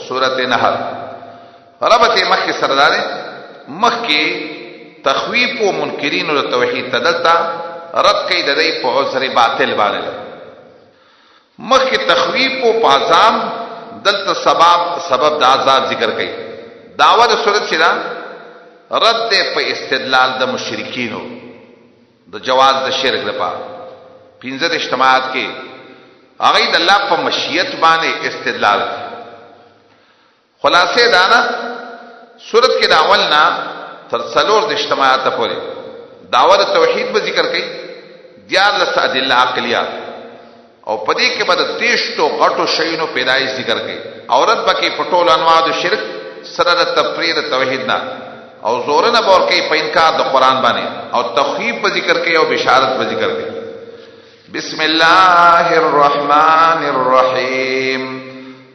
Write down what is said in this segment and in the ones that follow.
سورت نحل ربط مخی سردارے مخی تخویف و منکرین و توحید تدلتا رد کئی ددائی پا عذر باطل بانے مخی تخویف و پازام دلتا سبب دا عذاب ذکر کئی دعوت سورت چرا رد دے پا استدلال دا مشرکینو دا جواز دا شرک دا پا پینزد اجتماعات کے آغای دا اللہ پا مشیت بانے استدلال خلاصے دانا سورت کے داولنا ترسلور دا اجتماعات پورے دعوت توحید با ذکر کئی دیار لسا ادلہ عقلیات او پدی کے بعد دیشتو غٹو شئینو پیدایش ذکر کئی عورت بکی پٹول انواع دا شرک سرد تفرید توحیدنا او زورنا بور کئی پا انکار دا قرآن بانے او تخویب با ذکر کئی او بشارت با ذکر کئی بسم اللہ الرحمن الرحیم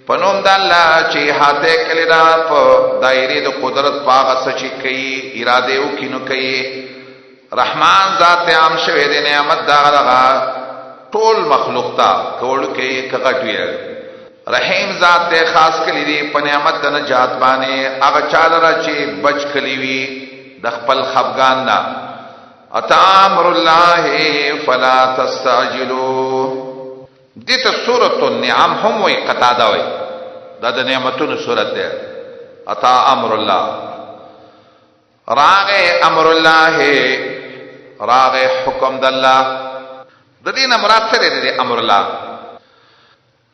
پنوم دا اللہ چی ہاتے کلی دا پا دائری دا قدرت پاغا سچی کئی ارادے او کنو کئی رحمان ذات عام شوی دے نعمت دا غلغا طول مخلوق تا کوڑو کئی کغٹوی رحیم ذات دے خاص کلی دی پا نعمت دا نجات بانے اگا چال را چی بچ کلیوی دخپل خفگان نا اتا امر اللہ فلا تستعجلو دیتا سورت النعم ہم وی قطادہ وی دا دا نعمتون سورت دے اتا امر اللہ راغ امر اللہ راغ حکم دا اللہ دا دین مراد سرے دے امر اللہ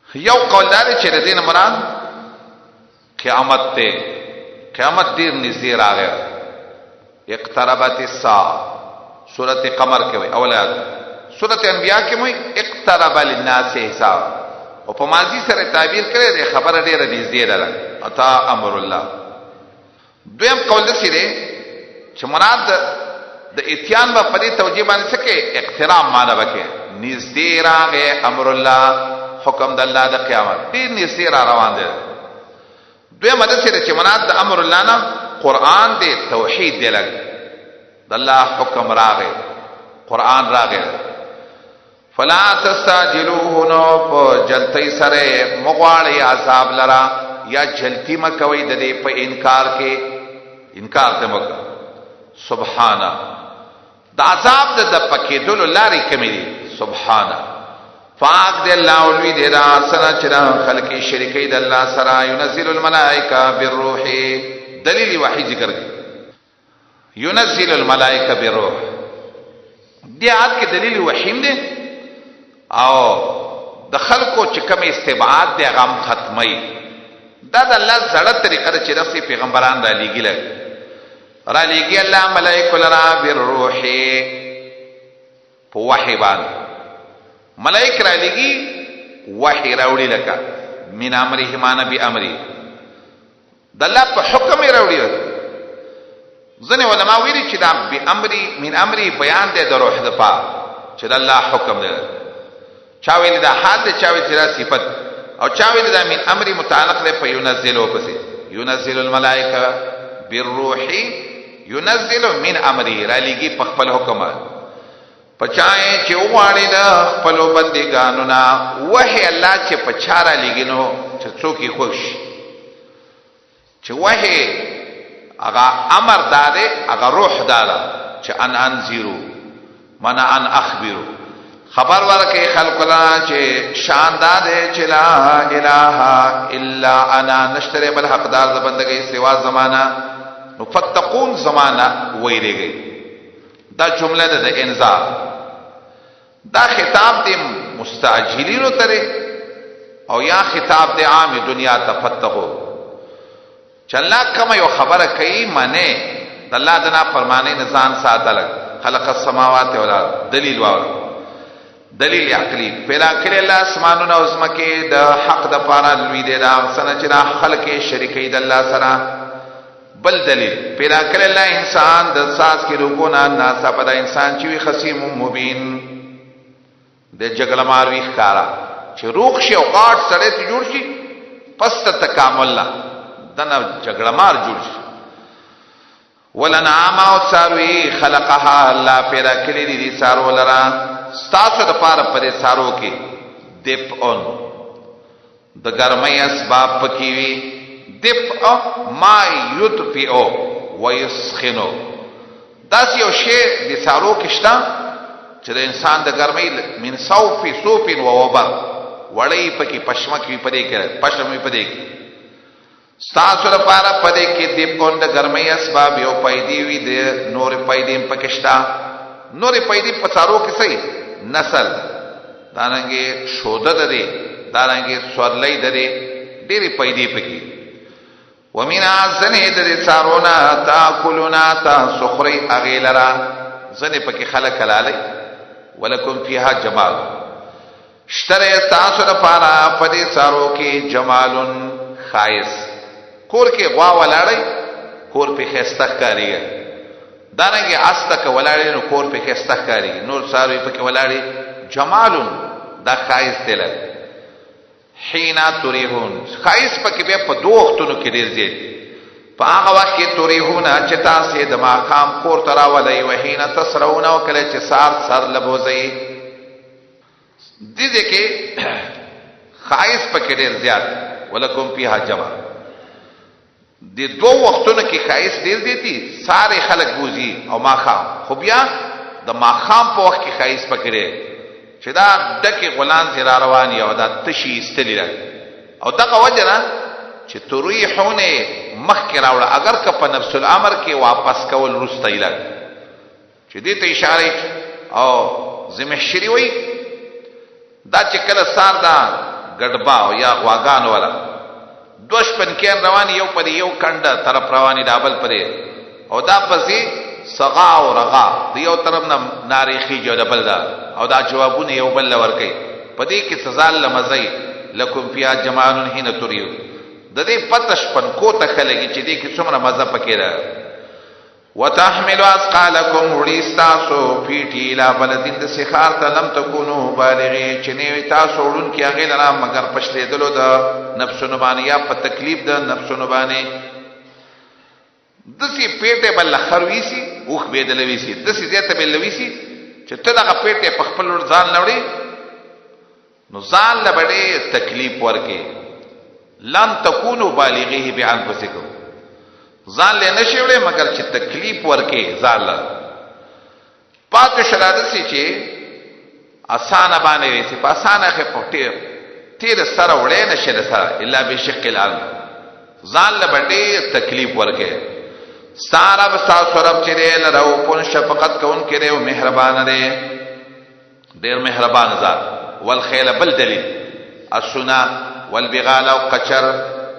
یو قول داری چھ دین مراد قیامت تے قیامت دیر نزدیر آگئے اقتربت الساعة سورت قمر کے وئی اولاد سورت انبیاء کے وئی اقترب للناس حساب او پا ماضی سر تعبیر کرے دے خبر دیر نزدیر آگئے اتا امر اللہ دویم قول دسی دے چھ مراد دا اتیان با پدی توجیہ بانے سکے اقترام مانا بکے نزدیر آگئے امر اللہ حکم دا اللہ دا قیامت دیر نزدیر روان دے دوی مدد سے چی مناد دا امر اللہ نا قرآن دے توحید دے لگ دا اللہ حکم راغے قرآن راغے فلا تستعجلوه نو پا جلتی سرے مغواڑی عذاب لرا یا جلتی مکوی دا دے پا انکار کے انکار دے مکا سبحانہ دا عذاب دا پکی دلو لاری کمی دی سبحانہ فاق دے اللہ علوی دے دا سنا چنا خلقی شرکی دے اللہ سرا ینزل الملائکہ بالروح دلیل وحی ذکر گئی ینزل الملائکہ بالروح دی آیت کے دلیل وحیم دے او دا خلقو چکم استبعاد دے غم ختمی دا دا اللہ زڑت طریقہ دا چرسی پیغمبران را لیگی لگ را لیگی اللہ ملائکہ لرا بالروح پو وحی بان ملائک را لگی وحی راوڑی لکا من امری ہمانا بی امری دا اللہ پا حکم راوڑی لکا زن علماء ویلی چی دا بی امری من امری بیان دے دا روح دا پا چی دا اللہ حکم دے چاویلی دا حال دے چاویلی دا صفت او چاویلی دا من امری متعلق لے پا ینزلو پسی ینزل الملائکہ بالروحی ینزل من امری را لگی پا خپل حکم پچائیں چی اوانی دا خپلو بندگانونا وحی اللہ چی پچارا لگنو چی چوکی خوش چی وحی اگا امر دادے اگا روح دادا چی ان انزیرو منا ان اخبرو خبر ورکی خلقنا چی شان دادے چی لا الہ الا انا نشترے بالحقدار دا بندگی سوا زمانہ فتقون زمانہ ویرے گئی دا جملہ دا انذار دا خطاب دے مستعجلینو ترے او یا خطاب دے عام دنیا تفتقو چلا کم یو خبر کئی منے دا اللہ دنا فرمانے نظام ساتا لگ خلق السماوات والارض دلیل والا دلیل عقلی پیدا کرے اللہ اسمانونا عظمکے دا حق دا پارا لوی دے دا سنچنا خلق شرکی دا اللہ سرا بل دلیل پیدا کرے اللہ انسان دا ساس کی روکونا ناسا پدا انسان چوی خسیم مبین دے جگل ماروی خکارا چی روخ شی او قاٹ سڑے تی جوڑ شی پس تا تکامل دنا جگل مار جوڑ شی ولنعام او ساروی خلقها اللہ پیدا کلی دی سارو لرا ستاسو دا پارا پدے سارو کی دپ ان دا گرمی اسباب پکیوی دفع ما یدفع و یسخنو. داس یو شی د سارو کشتا چې د انسان د ګرمۍ من صوف و وبر وړی پکې پشمکی پدې کې پشمې پدې کې ستاسو لپاره پدې کې دفع د ګرمۍ اسباب یو پیدې وي د نور پیدې پکشتا. نور پیدې په سارو کې صحیح نسل دارنګي شوده ده دارنګي سورلې ده ډېرې پیدې پکې. ومن ازنه د سارونا تاکلنا تسخري اغیلرا زنه پکې خلق کلاله ولکم فیها جمال شتره تاسو لپاره پدې سارو کې جمالن خایس. کور کې غوا ولاړی کور په خسته کاریږي دانګي استک ولاړی نو کور په خسته کاریږي نور سارو پکې ولاړی جمالن دا خایس دل. حینا تریحون خایس پکې به په دوه وختونو کې ډیر زیات په هغه وخت کې تریحون چې تاسو د ماقام کور تراولای و حینا تسرون او کله چې سر لبوزي دې کې خایس پکې ډیر زیات ولکم فیها جمال. د دوه وختونو کې خایس ډیر دیتی ساره خلک بوزي او ماقام خو بیا د ماقام په وخت کې خایس پکې ډیر چې دا دکې غلان زیرا روان یو دا تشي استلی را او دغه وجه چې تریحونه مخک راوړه اگر که په نفس الامر کې واپس کول رستای لګ چې دې ته اشاره او زمحشری وای دا چې کله سار دا ګډبا او یا غواګان ولا دوش پنکین روان یو پر یو کنده طرف رواني دابل پرې او دا پسې صغا او رغا دیو طرف نه ناریخي جو دبل دا او دا جوابونه یو بل ور کوي پدې کې سزا لمزي لکم فیا جمال حين تریو د دې پتش پن کو ته خلګي چې دې کې څومره مزه پکې را وتحمل اثقالکم وړيستاسو پیټی لا بلدین د سخار ته لم تکونو بالغی چې نه تاسو وړون کې هغه لرا مگر پښلې دلو د نفس نبانی یا په تکلیف د نفس نبانی دسی پیټه بل خرويسي اوخ به دلويسي دسی زیاته بل لويسي چې ته دغه پیټه په خپل ځان لوړي نو ځان لبړې تکلیف ورکې لم تکونو بالغیه بانفسکم ځان له نشوړې مگر چې تکلیف ورکې ځان له پات شراده سي چې اسانه باندې وي په اسانه کې پټي تیر سره وړې نشه سره الا بشق الارض ځان لبړې تکلیف ورکې ستاره بستا سورب چره لرو پون شفقت کون کې او مهربان دی ډېر مهربان ذات. والخيل بل دلیل السنا والبغال او قچر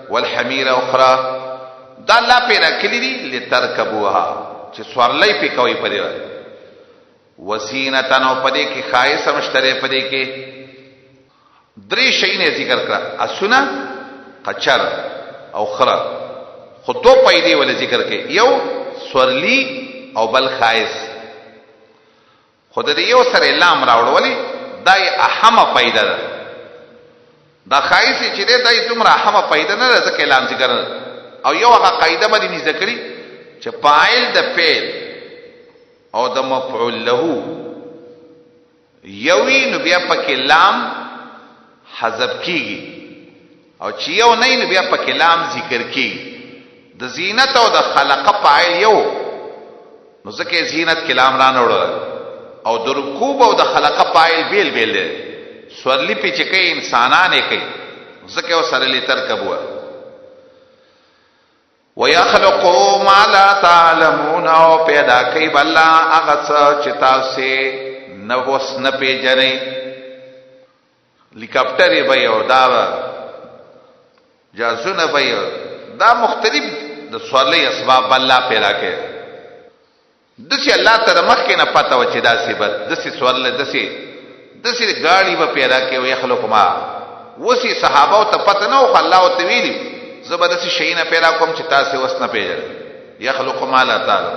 والحمير اخرى دا الله پیدا کړی دي لترکبوها چې سوارلې په کوي پدې وسینتن او پدې کې خایس مشتره پدې کې درې شي نه ذکر کړه السنا قچر او خرا خودو پیدې ول ذکر کې یو سورلی او بل خایس خود دې یو سره لام راوړولې دای اهمه پیدا ده دا خایس چې دې دای تمره اهمه پیدا نه ده ځکه لام ذکر او یو هغه قاعده باندې ذکرې چې فاعل د فعل او د مفعول له یوی نو بیا پکې لام حذف کیږي او چې یو نه نو بیا پکې لام ذکر کیږي. د زینت او د خلق فاعل یو نو ځکه زینت کلام را نوړل او د رکوب او د خلق فاعل بیل بیل دي سورلی په چې کې انسانانه کوي ځکه او سره لترکبوا ويخلق ما لا تعلمون او پیدا کوي بل هغه چې تاسو نه وس نه پیژنئ. هلیکاپټر به یو دا جازونه به دا مختلف د سوالي اسباب الله پیدا کړي دسی الله تعالی مخکې نه پته و چې دا صفت دسی سوال دسی غاړي به پیدا کړي او يخلق ما وسی صحابه او ته پته نه او الله او تویلی زبردستی شي نه پیدا کوم چې تاسو وس نه پیژنئ يخلق ما لا تعالی.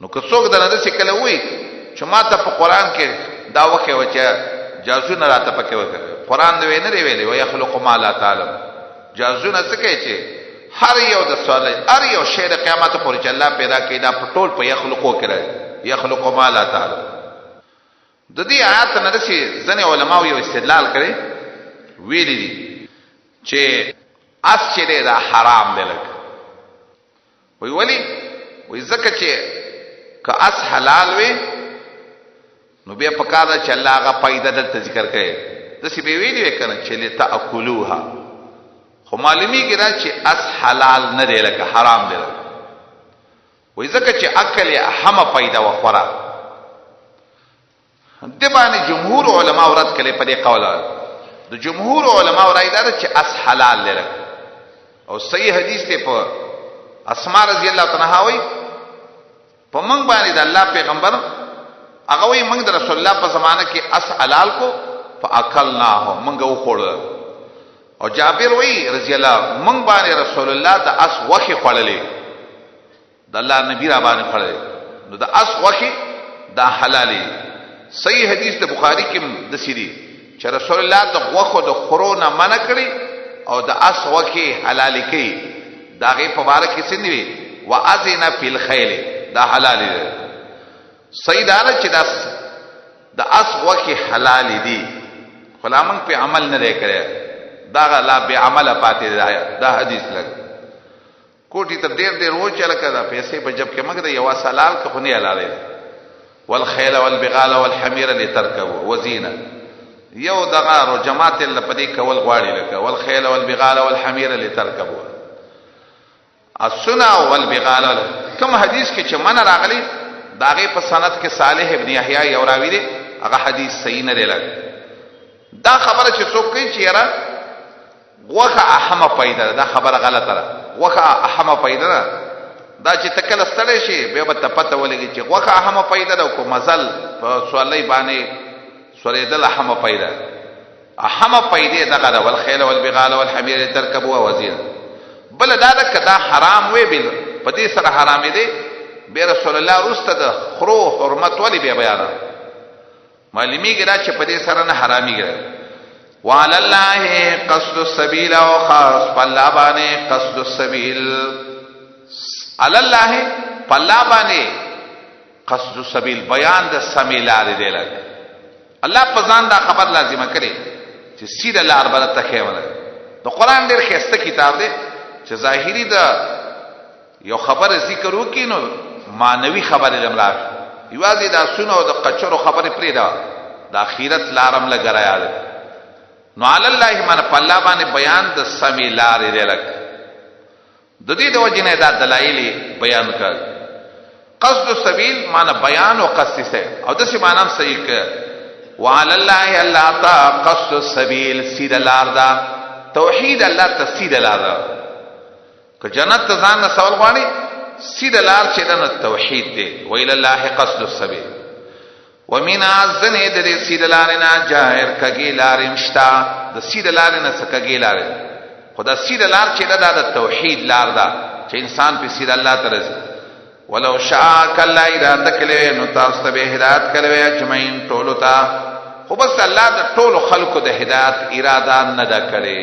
نو که څوک دا نه کله وي چې ما ته په قران کې دا وکه و چې جازونه راته پکې وکړي قران دی نه دی ویلي ويخلق ما لا تعالی جازونه څه کوي چې هر یو د سوال هر یو شی د قیامت پورې چې الله پیدا کړي دا پټول په يخلقو کې راځي يخلق ما لا تعالی. د دې آیات نه رسي ځنه علماء یو استدلال کړي ویلي دي چې اس چې دی دا حرام دی لکه وی ولی وی ځکه چې که اس حلال وي نو بیا پکار ده چې الله هغه پیدا دلته ذکر کوي داسې به ویلي وي که نه چې لتأکلوها خو معلومیږي دا چې اس حلال نه دی لکه حرام دی لکه وی ځکه چې عقل یې اهمه پیدا وخوره د باندې جمهور علما رد کړي په دې قول د جمهور علما رائے دا چې اس حلال لري او صحیح حدیث ته په اسماء رضی الله تعالی عنها وی په موږ باندې د الله پیغمبر هغه وی موږ د رسول الله په زمانه کې اس حلال کو فاکلناه موږ وخوړل او جابر وی رضی الله موږ باندې رسول الله د اس وخه خړلې د الله نبی را باندې خړلې نو د اس وخه دا حلالي صحیح حدیث د بخاری کې د سری چې رسول الله د غوخو د خورونه منع کړی او د اس وکي حلال کړي دا غي په باره کې سنوي واذن فی الخیل دا حلال دی صحیح دا چې د اس وکي حلال دي غلامن په عمل نه کړي دا لا به عمل پاتې دا حدیث لګ کوټی ته ډیر و چل کړه پیسې په جب کې مګر یو سلال کو نه حلال دی والخيل والبغال والحمير لتركبوا وزينه یو دغه جماعت لپدی کول غواړي لکه والخيل والبغال والحمير لتركبوا السنه والبغال کوم حدیث کې چې من راغلی داغه په سند کې صالح ابن یحیی یو راوی دی هغه حدیث صحیح نه دی لګ دا خبره چې څوک کوي چې یاره غوخه اهمه پیدا دا خبره غلطه ده غوخه اهمه پیدا ده دا چې تکل ستړی شي بیا به پته ولګي چې غوخه اهمه پیدا ده کو مزل په سوالای باندې سوریدل اهمه پیدا اهمه پیدا دغه ده والخيل والبغال والحمير تركبوا وزين بل دا کدا حرام وی بل پدې سره حرام دي به رسول الله واستد خرو حرمت ولي بیا بیان معلومیږي دا چې پدې سره نه حراميږي وعلى الله قصد السبيل وخاص فلا باندې قصد السبيل علی الله پلا باندې قصد السبیل بیان د سمې لارې دی لګ الله په ځان دا خبر لازمه کړي چې سیده لار بل ته خېونه د قران ډېر خسته کتاب دی چې ظاهری دا یو خبره ذکر وکړي نو مانوي خبره لمراش یوازې دا سونو د قچرو خبره پرې دا د اخرت لارم لګرایا ده نو علی الله من پلا باندې بیان د سمې لارې دی لګ د دې د وجنه دا دلایل بیان کړ قصد السبیل معنی بیان او قصد سے او د څه معنی صحیح ک وعلى الله الله تا قصد السبیل سید لار دا توحید الله تسید لار دا که جنت ځان نه سوال غواړي سید لار چې د توحید دی ویل الله قصد السبیل ومن ازن د سید لار نه جاهر کګی لار مشتا د سید لار نه سکګی لار خدا سید لار چې دا د توحید لار دا چې انسان په سید الله ترسي ولو شاء کلا اراده کړي نو تاسو ته به هدایت کړي اجمعین ټولو ته خو بس الله د ټولو خلقو د هدایت اراده نه دا کړي